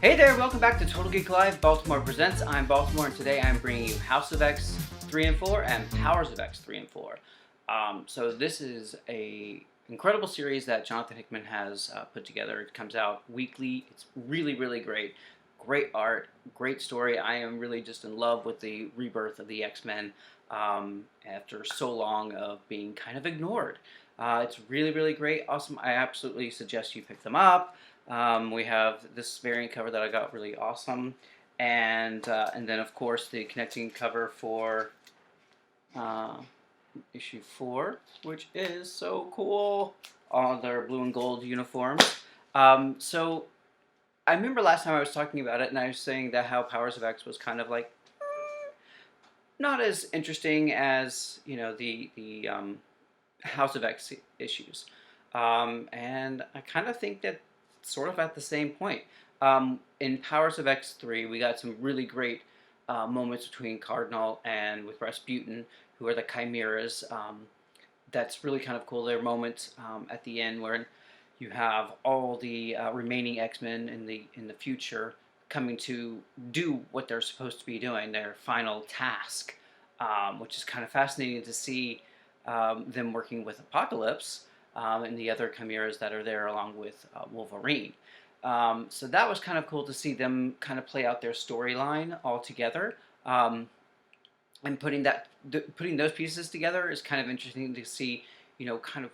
Hey there, welcome back to Total Geek Live, Baltimore Presents. I'm Baltimore, and today I'm bringing you House of X 3 and 4 and Powers of X 3 and 4. So this is a incredible series that Jonathan Hickman has put together. It comes out weekly. It's really, really great. Great art, great story. I am really just in love with the rebirth of the X-Men after so long of being kind of ignored. It's really, really great, awesome. I absolutely suggest you pick them up. We have this variant cover that I got really awesome, and then of course the connecting cover for issue 4, which is so cool. All their blue and gold uniforms. So I remember last time I was talking about it, and I was saying that how Powers of X was kind of like not as interesting as the House of X issues, and I kind of think that sort of at the same point. In Powers of X3, we got some really great moments between Cardinal and with Rasputin, who are the Chimeras. That's really kind of cool. There are moments at the end where you have all the remaining X-Men in the future coming to do what they're supposed to be doing, their final task, which is kind of fascinating to see them working with Apocalypse. And the other chimeras that are there along with Wolverine. So that was kind of cool to see them kind of play out their storyline all together. And putting those pieces together is kind of interesting to see, kind of,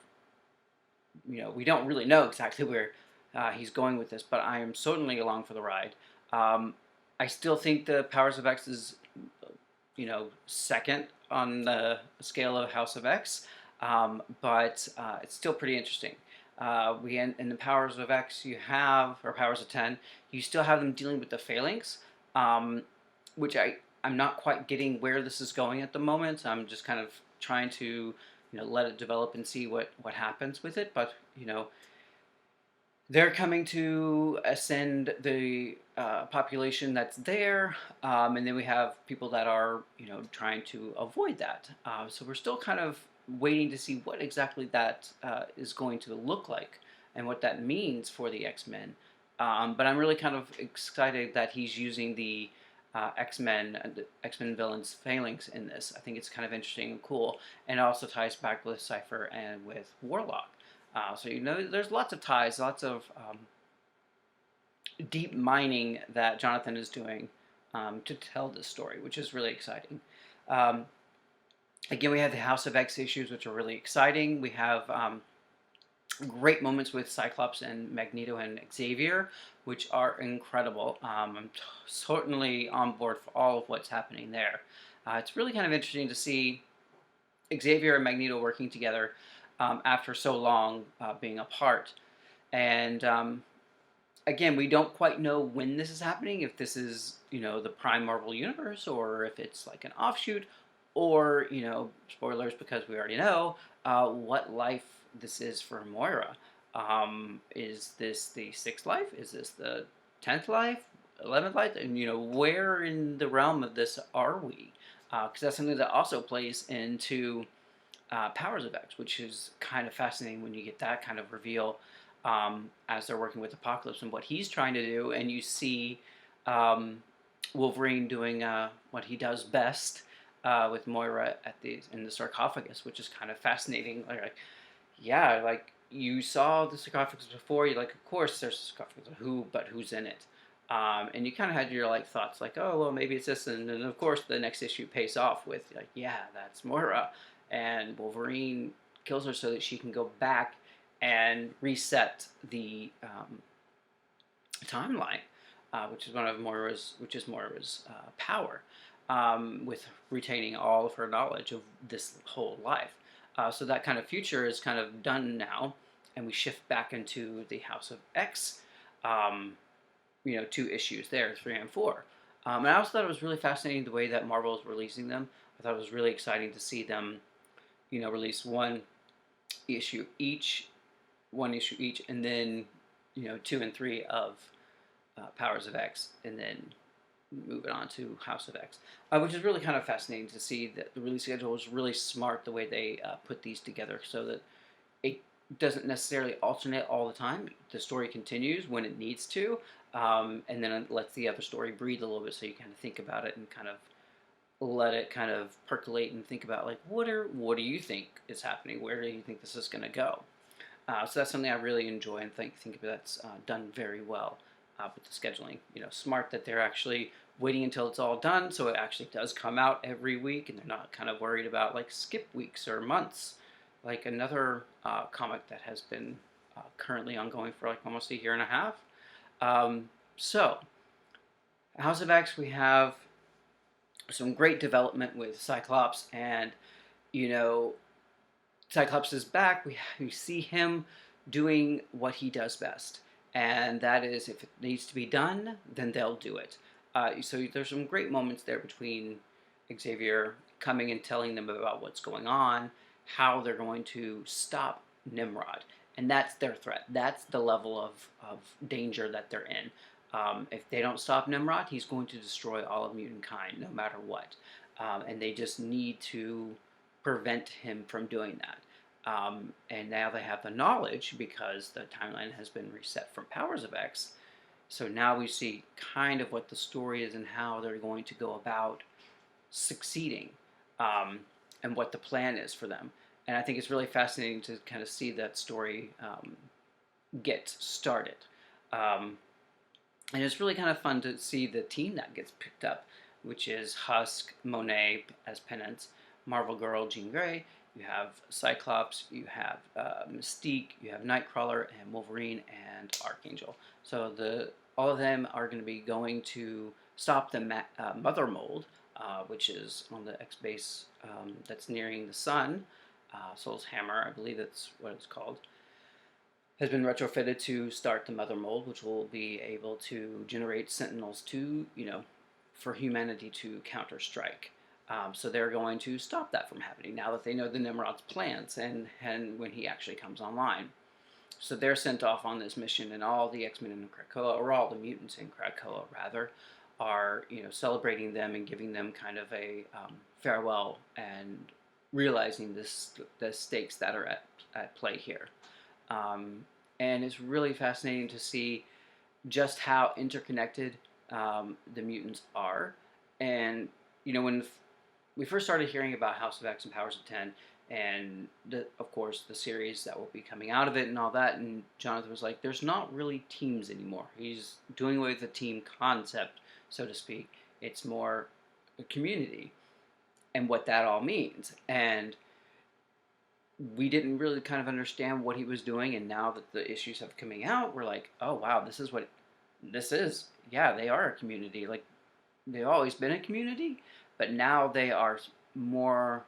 we don't really know exactly where he's going with this, but I am certainly along for the ride. I still think the Powers of X is, second on the scale of House of X. But it's still pretty interesting. In the Powers of X, or Powers of 10, you still have them dealing with the Phalanx, which I'm not quite getting where this is going at the moment. I'm just kind of trying to, let it develop and see what happens with it. But, they're coming to ascend the population that's there, and then we have people that are, trying to avoid that. So we're still kind of waiting to see what exactly that is going to look like and what that means for the X-Men. But I'm really kind of excited that he's using the X-Men villains Phalanx in this. I think it's kind of interesting and cool, and it also ties back with Cypher and with Warlock. So there's lots of ties, lots of deep mining that Jonathan is doing to tell this story, which is really exciting. Again, we have the House of X issues, which are really exciting. We have great moments with Cyclops and Magneto and Xavier, which are incredible. I'm certainly on board for all of what's happening there. It's really kind of interesting to see Xavier and Magneto working together after so long being apart. And again, we don't quite know when this is happening, if this is, the Prime Marvel Universe, or if it's like an offshoot, or, spoilers because we already know, what life this is for Moira. Is this the 6th life? Is this the 10th life? 11th life? And, where in the realm of this are we? Because that's something that also plays into Powers of X, which is kind of fascinating when you get that kind of reveal as they're working with Apocalypse and what he's trying to do, and you see Wolverine doing what he does best with Moira in the sarcophagus, which is kind of fascinating. Like you saw the sarcophagus before, you're like, of course there's a sarcophagus, but who's in it? And you kind of had your thoughts like, oh well, maybe it's this, and then of course the next issue pays off with that's Moira. And Wolverine kills her so that she can go back and reset the timeline, which is Moira's power, with retaining all of her knowledge of this whole life. So that kind of future is kind of done now, and we shift back into the House of X. 2 issues there, 3 and 4. And I also thought it was really fascinating the way that Marvel is releasing them. I thought it was really exciting to see them release one issue each, and then 2 and 3 of Powers of X, and then move it on to House of X, which is really kind of fascinating to see that the release schedule was really smart the way they put these together, so that it doesn't necessarily alternate all the time. The story continues when it needs to, and then it lets the other story breathe a little bit, so you kind of think about it and kind of let it kind of percolate and think about like what do you think is happening? Where do you think this is going to go? So that's something I really enjoy and think that's done very well with the scheduling. Smart that they're actually waiting until it's all done, so it actually does come out every week, and they're not kind of worried about like skip weeks or months, like another comic that has been currently ongoing for like almost a year and a half. So, House of X, we have some great development with Cyclops, and you know Cyclops is back. We see him doing what he does best, and that is if it needs to be done, then they'll do it. So there's some great moments there between Xavier coming and telling them about what's going on, how they're going to stop Nimrod, and that's their threat. That's the level of danger that they're in. If they don't stop Nimrod, he's going to destroy all of mutant kind, no matter what. And they just need to prevent him from doing that. And now they have the knowledge because the timeline has been reset from Powers of X. So now we see kind of what the story is and how they're going to go about succeeding, and what the plan is for them. And I think it's really fascinating to kind of see that story get started. And it's really kind of fun to see the team that gets picked up, which is Husk, Monet as Penance, Marvel Girl, Jean Grey. You have Cyclops, you have Mystique, you have Nightcrawler, and Wolverine, and Archangel. So all of them are going to be going to stop the Mother Mold, which is on the X base that's nearing the sun. Soul's Hammer, I believe that's what it's called, has been retrofitted to start the Mother Mold, which will be able to generate Sentinels for humanity to counter-strike. So they're going to stop that from happening now that they know the Nimrod's plans and when he actually comes online. So they're sent off on this mission, and all the X-Men in Krakoa, or all the mutants in Krakoa rather, are celebrating them and giving them kind of a farewell and realizing the stakes that are at play here. And it's really fascinating to see just how interconnected the mutants are. And when we first started hearing about House of X and Powers of 10, and of course the series that will be coming out of it and all that, and Jonathan was like, there's not really teams anymore. He's doing away with the team concept, so to speak. It's more a community and what that all means. And we didn't really kind of understand what he was doing, and now that the issues have coming out, we're like, oh wow, this is what this is. Yeah, they are a community. Like, they've always been a community, but now they are more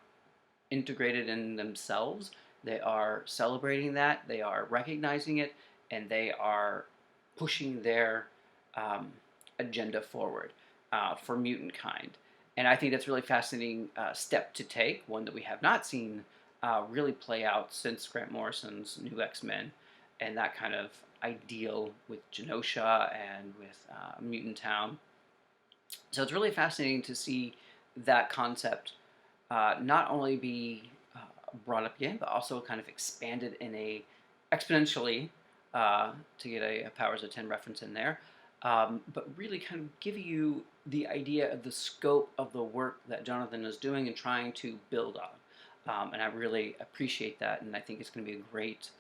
integrated in themselves. They are celebrating that, they are recognizing it, and they are pushing their agenda forward for mutant kind. And I think that's a really fascinating step to take, one that we have not seen really play out since Grant Morrison's New X-Men, and that kind of ideal with Genosha and with Mutant Town. So it's really fascinating to see that concept not only be brought up again, but also kind of expanded in a exponentially, to get a Powers of 10 reference in there, but really kind of give you the idea of the scope of the work that Jonathan is doing and trying to build on. And I really appreciate that, and I think it's going to be a great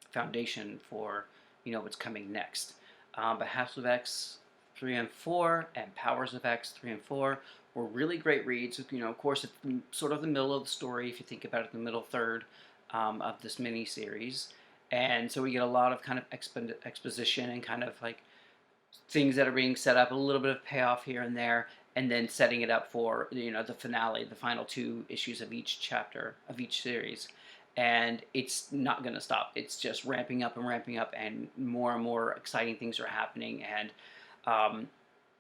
foundation for what's coming next. But House of X 3 and 4 and Powers of X 3 and 4 were really great reads. Of course, it's sort of the middle of the story if you think about it, the middle third of this mini series, and so we get a lot of kind of exposition and kind of like things that are being set up, a little bit of payoff here and there, and then setting it up for the finale, the final 2 issues of each chapter of each series. And it's not going to stop. It's just ramping up, and more exciting things are happening. And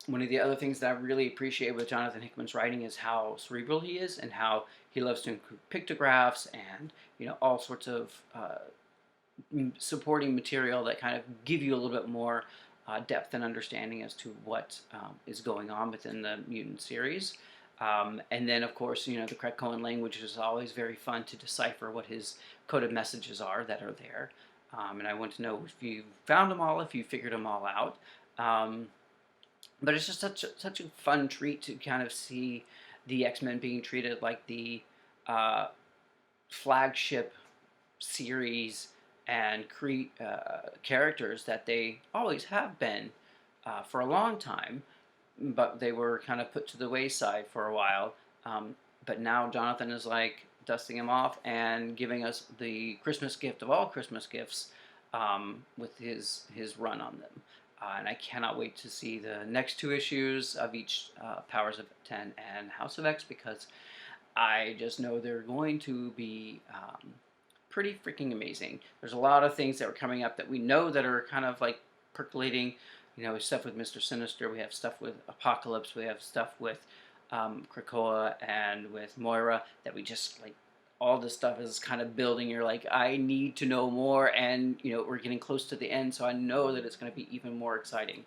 one of the other things that I really appreciate with Jonathan Hickman's writing is how cerebral he is, and how he loves to include pictographs and all sorts of supporting material that kind of give you a little bit more depth and understanding as to what is going on within the mutant series. And then, of course, the Krakoan language is always very fun to decipher what his coded messages are that are there. And I want to know if you found them all, if you figured them all out. Um, but it's just such a fun treat to kind of see the X-Men being treated like the uh, flagship series and characters that they always have been for a long time, but they were kind of put to the wayside for a while. But now Jonathan is like dusting them off and giving us the Christmas gift of all Christmas gifts with his run on them. And I cannot wait to see the next two issues of each Powers of 10 and House of X, because I just know they're going to be pretty freaking amazing. There's a lot of things that are coming up that we know that are kind of like percolating. Stuff with Mr. Sinister. We have stuff with Apocalypse. We have stuff with Krakoa and with Moira that we just like. All this stuff is kind of building. You're like, I need to know more, and we're getting close to the end, so I know that it's going to be even more exciting.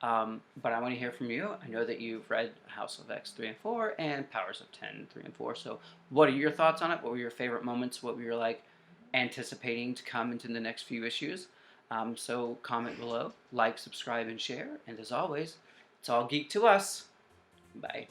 But I want to hear from you. I know that you've read House of X 3 and 4 and Powers of 10 3 and 4. So, what are your thoughts on it? What were your favorite moments? What were you like anticipating to come into the next few issues? So, comment below, like, subscribe, and share. And as always, it's all geek to us. Bye.